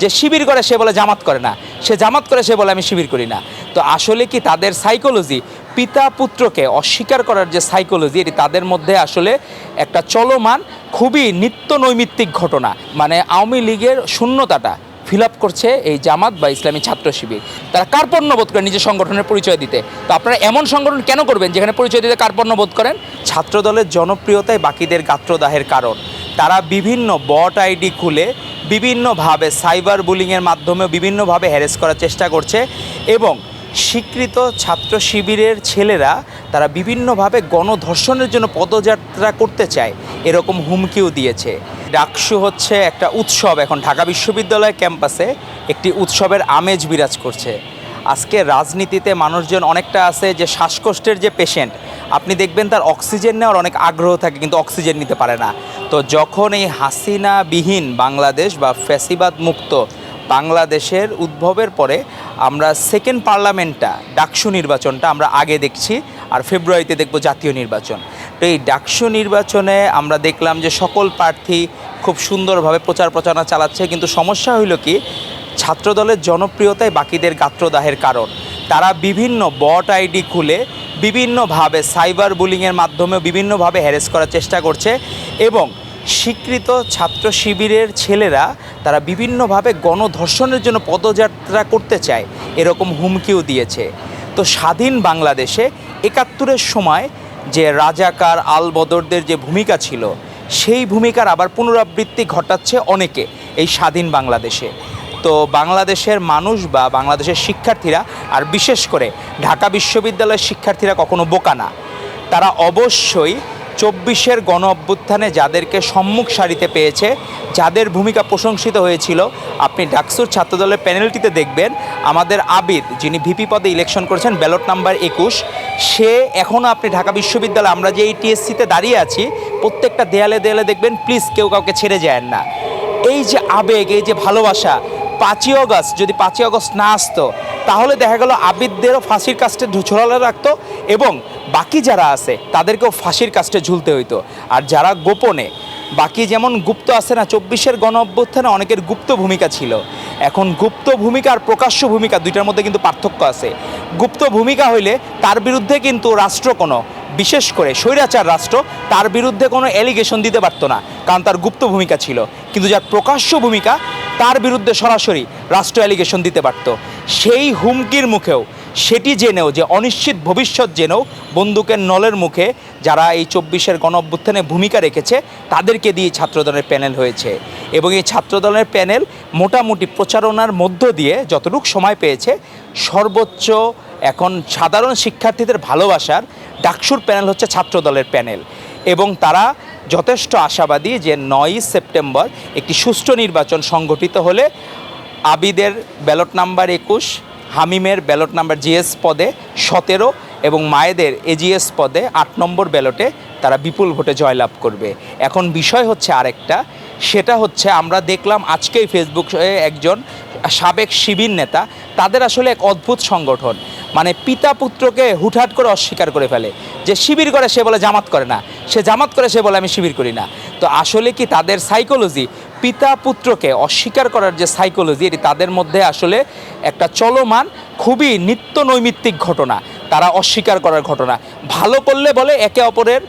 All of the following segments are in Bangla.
যে শিবির করে সে বলে জামাত করে না, সে জামাত করে সে বলে আমি শিবির করি না। তো আসলে কি তাদের সাইকোলজি, পিতা পুত্রকে অস্বীকার করার যে সাইকোলজি, এটি তাদের মধ্যে আসলে একটা চলমান খুবই নিত্য নৈমিত্তিক ঘটনা। মানে আওয়ামী লীগের শূন্যতাটা ফিল আপ করছে এই জামাত বা ইসলামী ছাত্র শিবির। তারা কার্পণ্য বোধ করে নিজের সংগঠনের পরিচয় দিতে। তো আপনারা এমন সংগঠন কেন করবেন যেখানে পরিচয় দিতে কার্পণ্য বোধ করেন? ছাত্রদলের জনপ্রিয়তাই বাকিদের গাত্রদাহের কারণ। তারা বিভিন্ন বট আইডি খুলে বিভিন্নভাবে সাইবার বুলিংয়ের মাধ্যমে বিভিন্নভাবে হ্যারেস করার চেষ্টা করছে এবং স্বীকৃত ছাত্র শিবিরের ছেলেরা তারা বিভিন্নভাবে গণধর্ষণের জন্য পদযাত্রা করতে চায়, এরকম হুমকিও দিয়েছে। ডাকসু হচ্ছে একটা উৎসব, এখন ঢাকা বিশ্ববিদ্যালয় ক্যাম্পাসে একটি উৎসবের আমেজ বিরাজ করছে। আজকে রাজনীতিতে মানুষজন অনেকটা আছে যে শ্বাসকষ্টের যে পেশেন্ট, আপনি দেখবেন তার অক্সিজেন নেওয়ার অনেক আগ্রহ থাকে কিন্তু অক্সিজেন নিতে পারে না। তো যখন এই হাসিনাবিহীন বাংলাদেশ বা ফ্যাসিবাদ মুক্ত বাংলাদেশের উদ্ভবের পরে আমরা সেকেন্ড পার্লামেন্টটা, ডাকসু নির্বাচনটা আমরা আগে দেখছি, আর ফেব্রুয়ারিতে দেখব জাতীয় নির্বাচন। তো এই ডাকসু নির্বাচনে আমরা দেখলাম যে সকল প্রার্থী খুব সুন্দরভাবে প্রচার প্রচারণা চালাচ্ছে, কিন্তু সমস্যা হইল কি, ছাত্রদলের জনপ্রিয়তাই বাকিদের গাত্রদাহের কারণ। তারা বিভিন্ন বট আইডি খুলে বিভিন্নভাবে সাইবার বুলিংয়ের মাধ্যমে বিভিন্নভাবে হ্যারেস করার চেষ্টা করছে এবং স্বীকৃত ছাত্র শিবিরের ছেলেরা তারা বিভিন্নভাবে গণধর্ষণের জন্য পদযাত্রা করতে চায়, এরকম হুমকিও দিয়েছে। তো স্বাধীন বাংলাদেশে ৭১-এর সময় যে রাজাকার আল বদরদের যে ভূমিকা ছিল, সেই ভূমিকার আবার পুনরাবৃত্তি ঘটাচ্ছে অনেকে এই স্বাধীন বাংলাদেশে। তো বাংলাদেশের মানুষ বা বাংলাদেশের শিক্ষার্থীরা, আর বিশেষ করে ঢাকা বিশ্ববিদ্যালয়ের শিক্ষার্থীরা কখনো বোকা না। তারা অবশ্যই ২৪-এর গণ অভ্যুত্থানে যাদেরকে সম্মুখ সারিতে পেয়েছে, যাদের ভূমিকা প্রশংসিত হয়েছিল, আপনি ডাকসুর ছাত্রদলের প্যানেলটিতে দেখবেন আমাদের আবিদ, যিনি ভিপি পদে ইলেকশন করেছেন ব্যালট নাম্বার ২১, সে এখনও আপনি ঢাকা বিশ্ববিদ্যালয় আমরা যে এই টিএসসিতে দাঁড়িয়ে আছি, প্রত্যেকটা দেয়ালে দেয়ালে দেখবেন প্লিজ কেউ কাউকে ছেড়ে যায় না। এই যে আবেগ, এই যে ভালোবাসা, ৫ই অগস্ট যদি ৫ই অগস্ট না আসতো তাহলে দেখা গেল আবিদদেরও ফাঁসির কাস্টে ঝোলালে রাখতো এবং বাকি যারা আছে তাদেরকেও ফাঁসির কাস্টে ঝুলতে হইতো। আর যারা গোপনে, বাকি যেমন গুপ্ত আছে না, ২৪-এর গণ অভ্যুত্থানে অনেকের গুপ্ত ভূমিকা ছিল। এখন গুপ্ত ভূমিকা আর প্রকাশ্য ভূমিকা দুইটার মধ্যে কিন্তু পার্থক্য আছে। গুপ্ত ভূমিকা হইলে তার বিরুদ্ধে কিন্তু রাষ্ট্র কোনো, বিশেষ করে স্বৈরাচার রাষ্ট্র, তার বিরুদ্ধে কোনো অ্যালিগেশন দিতে পারতো না, কারণ তার গুপ্ত ভূমিকা ছিল। কিন্তু যার প্রকাশ্য ভূমিকা, তার বিরুদ্ধে সরাসরি রাষ্ট্র অ্যালিগেশন দিতে পারত। সেই হুমকির মুখেও, সেটি জেনেও, যে অনিশ্চিত ভবিষ্যৎ জেনেও বন্দুকের নলের মুখে যারা এই ২৪-এর গণ অভ্যুত্থানে ভূমিকা রেখেছে তাদেরকে দিয়ে ছাত্রদলের প্যানেল হয়েছে। এবং এই ছাত্রদলের প্যানেল মোটামুটি প্রচারণার মধ্য দিয়ে যতটুকু সময় পেয়েছে, সর্বোচ্চ এখন সাধারণ শিক্ষার্থীদের ভালোবাসার ডাকসুর প্যানেল হচ্ছে ছাত্রদলের প্যানেল। এবং তারা যথেষ্ট আশাবাদী যে ৯ই সেপ্টেম্বর একটি সুষ্ঠু নির্বাচন সংগঠিত হলে আবিদের ব্যালট নাম্বার ২১, হামিমের ব্যালট নাম্বার জিএস পদে ১৭ এবং মায়েদের এজিএস পদে ৮ নম্বর ব্যালটে তারা বিপুল ভোটে জয়লাভ করবে। এখন বিষয় হচ্ছে আরেকটা, সেটা হচ্ছে আমরা দেখলাম আজকেই ফেসবুকে একজন সাবেক শিবির নেতা, তাদের আসলে এক অদ্ভুত সংগঠন, মানে পিতা পুত্রকে হুটহাট করে অস্বীকার করে ফেলে। যে শিবির করে সে বলে জামাত করে না, সে জামাত করে সে বলে আমি শিবির করি না। তো আসলে কি তাদের সাইকোলজি, পিতা পুত্রকে অস্বীকার করার যে সাইকোলজি, এটি তাদের মধ্যে আসলে একটা চলমান খুবই নিত্য নৈমিত্তিক ঘটনা। তারা অস্বীকার করার ঘটনা, ভালো করলে বলে একে অপরের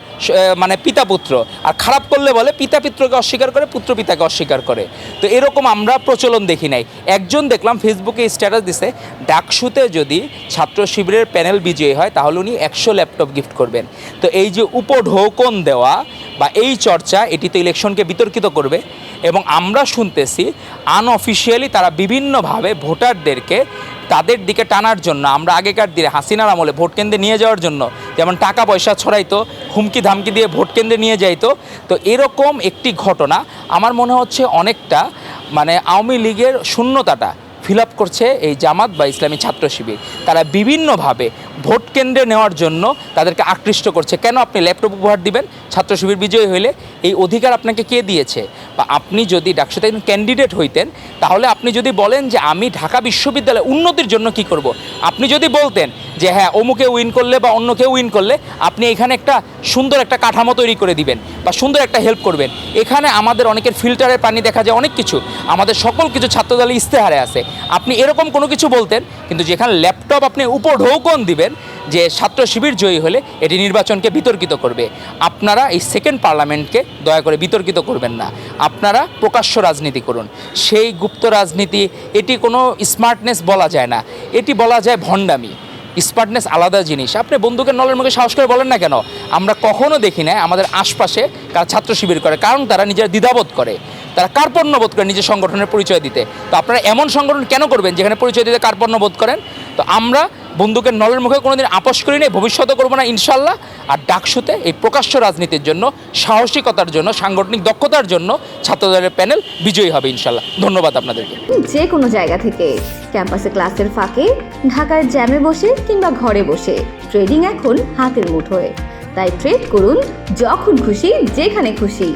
মানে পিতা পুত্র, আর খারাপ করলে বলে পিতা পুত্রকে অস্বীকার করে, পুত্র পিতাকে অস্বীকার করে। তো এরকম আমরা প্রচলন দেখি নাই। একজন দেখলাম ফেসবুকে স্ট্যাটাস দিছে, ডাকসুতে যদি ছাত্র শিবিরের প্যানেল বিজয়ী হয় তাহলে উনি ১০০ ল্যাপটপ গিফট করবেন। তো এই যে উপঢৌকন দেওয়া বা এই চর্চা, এটি তো ইলেকশনকে বিতর্কিত করবে। এবং আমরা শুনতেছি আনঅফিসিয়ালি তারা বিভিন্নভাবে ভোটারদেরকে তাদের দিকে টানার জন্য, আমরা আগেকার দিনে হাসিনার আমলে ভোট কেন্দ্রে নিয়ে যাওয়ার জন্য যেমন টাকা পয়সা ছড়াইতো, হুমকি ধামকি দিয়ে ভোট কেন্দ্রে নিয়ে যাইতো, তো এরকম একটি ঘটনা আমার মনে হচ্ছে অনেকটা মানে আওয়ামী লীগের শূন্যতাটা ফিল আপ করছে এই জামাত বা ইসলামী ছাত্র শিবির। তারা বিভিন্নভাবে ভোট কেন্দ্রে নেওয়ার জন্য তাদেরকে আকৃষ্ট করছে। কেন আপনি ল্যাপটপ উপহার দিবেন ছাত্র শিবির বিজয়ী হইলে? এই অধিকার আপনাকে কে দিয়েছে? বা আপনি যদি ডাকসুতে ক্যান্ডিডেট হইতেন, তাহলে আপনি যদি বলেন যে আমি ঢাকা বিশ্ববিদ্যালয় উন্নতির জন্য কি করব, আপনি যদি বলতেন যে হ্যাঁ অমুকে উইন করলে বা অন্য কেউ উইন করলে আপনি এখানে একটা সুন্দর একটা কাঠামো তৈরি করে দিবেন বা সুন্দর একটা হেল্প করবেন। এখানে আমাদের অনেকের ফিল্টারের পানি দেখা যায়, অনেক কিছু আমাদের সকল কিছু ছাত্রদলের ইস্তেহারে আছে। আপনি এরকম কোনো কিছু বলতেন, কিন্তু যেখানে ল্যাপটপ আপনি উপঢৌকন দিবেন যে ছাত্র শিবির জয়ী হলে এটি নির্বাচনকে বিতর্কিত করবে। আপনারা এই সেকেন্ড পার্লামেন্টকে দয়া করে বিতর্কিত করবেন না, আপনারা প্রকাশ্য রাজনীতি করুন। সেই গুপ্ত রাজনীতি, এটি কোনো স্মার্টনেস বলা যায় না, এটি বলা যায় ভণ্ডামি। স্মার্টনেস আলাদা জিনিস। আপনি বন্দুকের নলের মুখে সাহস করে বলেন না কেন? আমরা কখনো দেখি না আমাদের আশপাশে কারা ছাত্র শিবির করে, কারণ তারা নিজের দ্বিধাবোধ করে, তারা কার্পণ্যবোধ করে নিজের সংগঠনের পরিচয় দিতে। তো আপনারা এমন সংগঠন কেন করবেন যেখানে পরিচয় দিতে কার্পণ্যবোধ করেন? তো আমরা বন্দুকের নলের মুখে কোনোদিন আপোষ করি নাই, ভবিষ্যতে করবো না ইনশাল্লাহ। আর ডাকসুতে এই প্রকাশ্য রাজনীতির জন্য, সাহসিকতার জন্য, সাংগঠনিক দক্ষতার জন্য ছাত্রদলের প্যানেল বিজয়ী হবে ইনশাল্লাহ। ধন্যবাদ আপনাদেরকে। যে কোনো জায়গা থেকে, ক্যাম্পাসে ক্লাসের ফাঁকে, ঢাকার জ্যামে বসে কিংবা ঘরে বসে, ট্রেডিং এখন হাতের মুঠোয়। তাই ট্রেড করুন যখন খুশি, যেখানে খুশি।